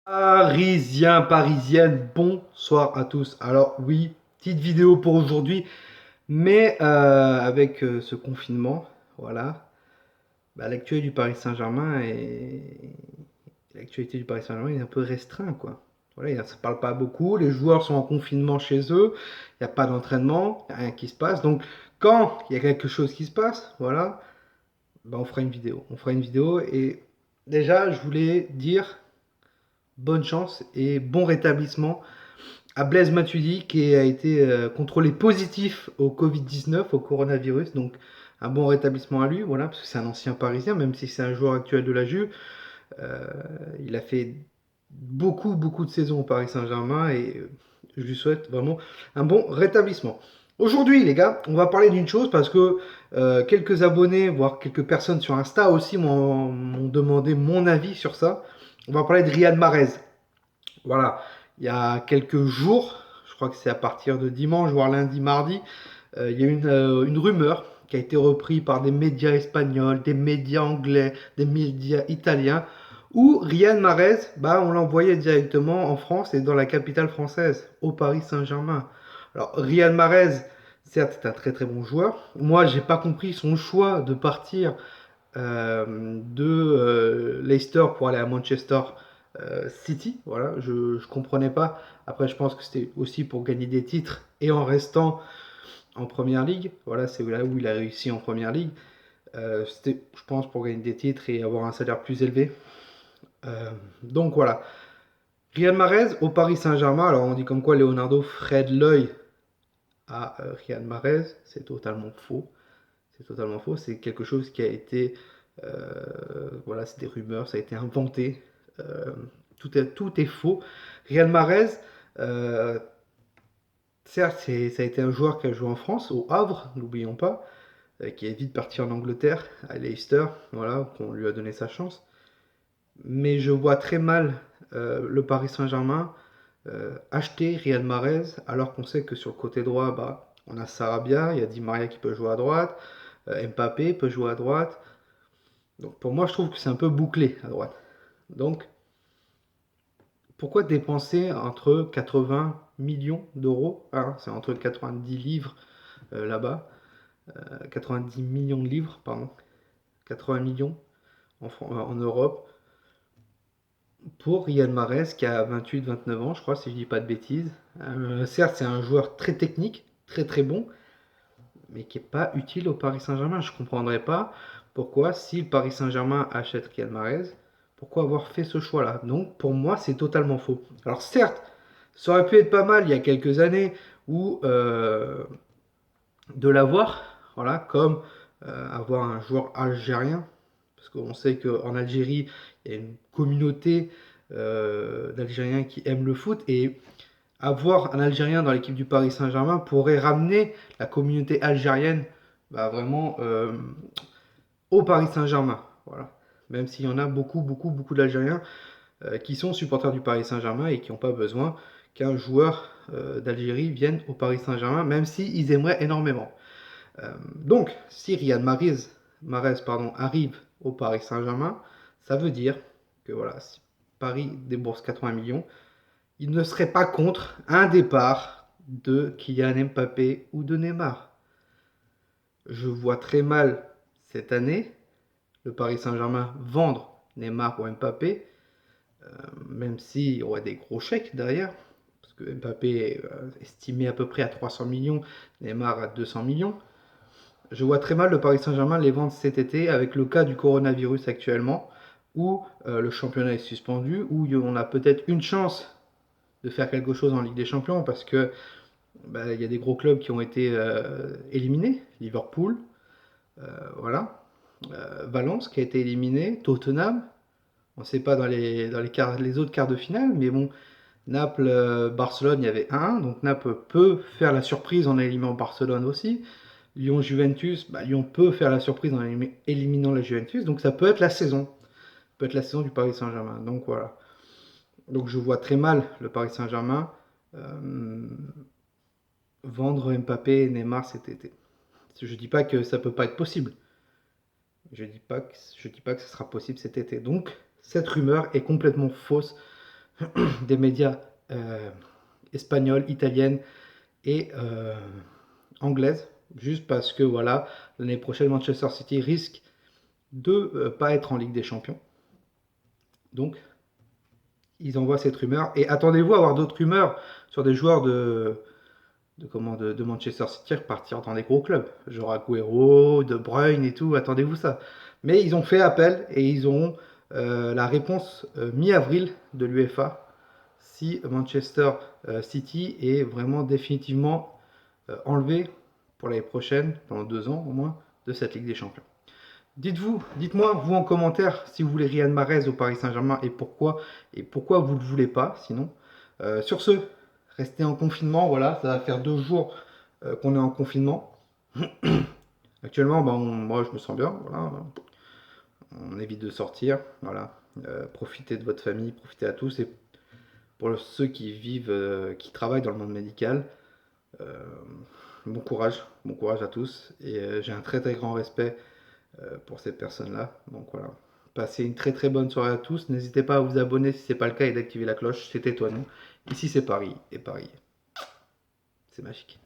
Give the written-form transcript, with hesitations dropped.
Parisiens, parisiennes, bonsoir à tous. Alors oui, petite vidéo pour aujourd'hui, mais avec ce confinement, voilà, l'actualité du Paris Saint-Germain l'actualité du Paris Saint-Germain est un peu restreinte, quoi. Voilà, ça parle pas beaucoup, les joueurs sont en confinement chez eux, il n'y a pas d'entraînement, il n'y a rien qui se passe. Donc quand il y a quelque chose qui se passe, voilà, on fera une vidéo. On fera une vidéo et déjà, je voulais dire bonne chance et bon rétablissement à Blaise Matuidi qui a été contrôlé positif au Covid-19, au coronavirus. Donc un bon rétablissement à lui, voilà, parce que c'est un ancien Parisien, même si c'est un joueur actuel de la Juve. Euh, il a fait beaucoup de saisons au Paris Saint-Germain et je lui souhaite vraiment un bon rétablissement. Aujourd'hui, les gars, on va parler d'une chose parce que quelques abonnés, voire quelques personnes sur Insta aussi m'ont demandé mon avis sur ça. On va parler de Riyad Mahrez. Voilà, il y a quelques jours, je crois que c'est à partir de dimanche, voire lundi, mardi, il y a une rumeur qui a été reprise par des médias espagnols, des médias anglais, des médias italiens, où Riyad Mahrez, on l'envoyait directement en France et dans la capitale française, au Paris Saint-Germain. Alors Riyad Mahrez, certes, c'est un très bon joueur. Moi, j'ai pas compris son choix de partir de Leicester pour aller à Manchester City. Voilà, je ne comprenais pas. Après, je pense que c'était aussi pour gagner des titres et en restant en première ligue. Voilà, c'est là où il a réussi en première ligue. C'était, je pense, pour gagner des titres et avoir un salaire plus élevé. Donc voilà. Riyad Mahrez au Paris Saint-Germain. Alors on dit comme quoi Leonardo Fred l'œil à Riyad Mahrez. C'est totalement faux. C'est totalement faux. C'est quelque chose qui a été, voilà, c'est des rumeurs, ça a été inventé. Euh, tout est faux. Riyad Mahrez, euh, certes, ça a été un joueur qui a joué en France, au Havre, n'oublions pas, qui est vite parti en Angleterre, à Leicester, voilà, qu'on lui a donné sa chance. Mais je vois très mal le Paris Saint-Germain acheter Riyad Mahrez, alors qu'on sait que sur le côté droit, on a Sarabia, il y a Di Maria qui peut jouer à droite, Mbappé peut jouer à droite. Donc pour moi, je trouve que c'est un peu bouclé à droite. Donc pourquoi dépenser entre 80 millions d'euros, hein, c'est entre 90 livres là-bas, 90 millions de livres, pardon, 80 millions en Europe, pour Riyad Mahrez qui a 28-29 ans, je crois, si je dis pas de bêtises. Certes, c'est un joueur très technique, très bon, mais qui n'est pas utile au Paris Saint-Germain. Je ne comprendrais pas pourquoi, si le Paris Saint-Germain achète Riyad Mahrez, pourquoi avoir fait ce choix-là. Donc, pour moi, c'est totalement faux. Alors, certes, ça aurait pu être pas mal il y a quelques années où de l'avoir, voilà, comme avoir un joueur algérien, parce qu'on sait qu'en Algérie, il y a une communauté d'Algériens qui aiment le foot, et avoir un Algérien dans l'équipe du Paris Saint-Germain pourrait ramener la communauté algérienne vraiment au Paris Saint-Germain. Voilà. Même s'il y en a beaucoup d'Algériens qui sont supporters du Paris Saint-Germain et qui n'ont pas besoin qu'un joueur d'Algérie vienne au Paris Saint-Germain, même s'ils aimeraient énormément. Donc, si Riyad Mahrez arrive au Paris Saint-Germain, ça veut dire que voilà, si Paris débourse 80 millions, il ne serait pas contre un départ de Kylian Mbappé ou de Neymar. Je vois très mal cette année le Paris Saint-Germain vendre Neymar ou Mbappé, même s'il y aurait des gros chèques derrière, parce que Mbappé est estimé à peu près à 300 millions, Neymar à 200 millions. Je vois très mal le Paris Saint-Germain les vendre cet été avec le cas du coronavirus actuellement, où le championnat est suspendu, où on a peut-être une chance de faire quelque chose en Ligue des Champions parce que il y a des gros clubs qui ont été éliminés, Liverpool, voilà, Valence qui a été éliminé, Tottenham, on ne sait pas les autres quarts de finale, mais bon, Naples, Barcelone, il y avait 1, donc Naples peut faire la surprise en éliminant Barcelone aussi. Lyon-Juventus, Lyon peut faire la surprise en éliminant la Juventus, donc ça peut être la saison. Ça peut être la saison du Paris Saint-Germain. Donc voilà. Donc je vois très mal le Paris Saint-Germain euh, vendre Mbappé et Neymar cet été. Je dis pas que ça peut pas être possible. Je dis pas que ce sera possible cet été. Donc cette rumeur est complètement fausse. des médias espagnols, italiennes et anglaises, juste parce que voilà, l'année prochaine, Manchester City risque de pas être en Ligue des Champions. Donc, ils envoient cette rumeur. Et attendez-vous à avoir d'autres rumeurs sur des joueurs de Manchester City repartir dans des gros clubs. Genre Agüero, De Bruyne et tout, attendez-vous ça. Mais ils ont fait appel et ils auront la réponse mi-avril de l'UEFA si Manchester City est vraiment définitivement enlevé pour l'année prochaine, pendant 2 ans au moins, de cette Ligue des Champions. Dites-moi, vous en commentaire, si vous voulez Riyad Mahrez au Paris Saint-Germain et pourquoi vous ne le voulez pas, sinon. Sur ce, restez en confinement, voilà, ça va faire 2 jours qu'on est en confinement. Actuellement, moi je me sens bien, voilà, on évite de sortir, voilà. Profitez de votre famille, profitez à tous, et pour ceux qui vivent, qui travaillent dans le monde médical, euh, bon courage à tous, et j'ai un très très grand respect pour ces personnes-là. Donc voilà. Passez une très très bonne soirée à tous. N'hésitez pas à vous abonner si ce n'est pas le cas et d'activer la cloche. C'était toi, non. Ici c'est Paris et Paris, c'est magique.